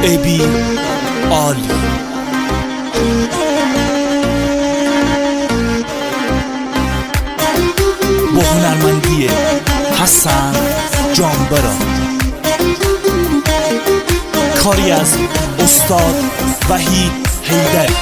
ابی عالی با هنرمندی حسن جانبران، کاری از استاد وحید حیدری.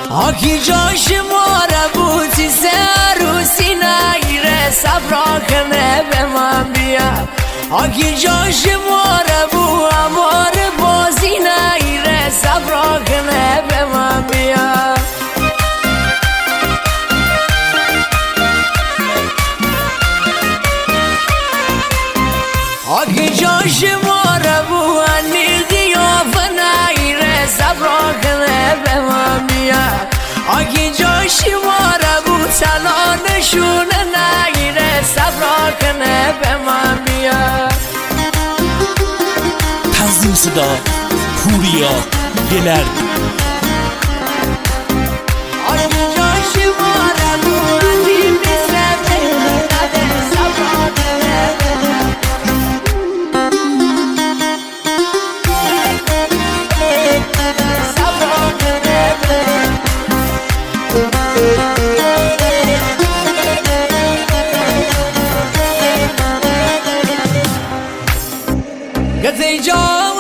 آکی جاش ماره بودی سروسی نگیره صبرا کنه به من بیا. آکی جاش ماره بود امار بازی نگیره صبرا کنه به من بیا. آکی جاش ماره بود انی قیافه نگیره صبرا کنه به من بیا. آگی جاشی ماره بود تنها نشونه نگیره صبرا کنه به من بیا. تنظیم صدا پوریا گلردی. آگی جاشی ماره بود انی میزه نده صبرا کنه به من. صبرا کنه به من. گذی جان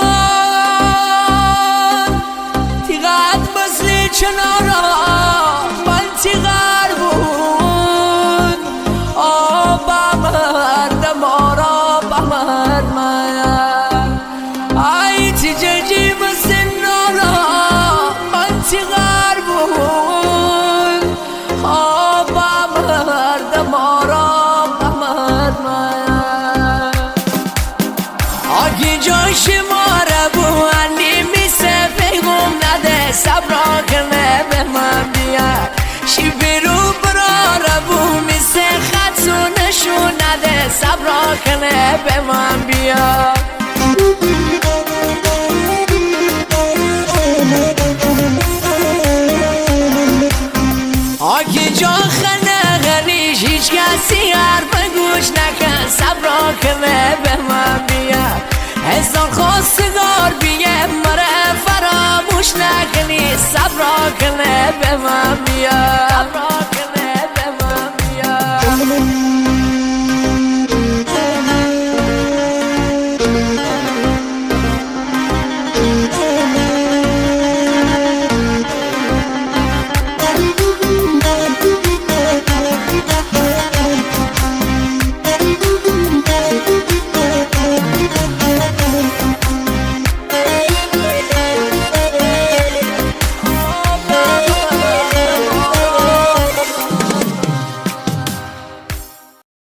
تیغت مثل چنارا من تیغر بود آبا مردم آرا بمرد من ای تیجی مثل نارا من تیغر بود آبا مردم آرا بمرد من. آگی جاش ماره بو انی میسه پیغم نده صبرا کنه به من بیا. شی بیرو براره بو میسه خط و نشون نده صبرا کنه به من بیا. آگی جا خنه غریش هیچ کسی حرف گوش نکن صبرا کنه به من بیا. هزار خواستگار بیه مره فراموش نکنی صبرا کنه به من بیا.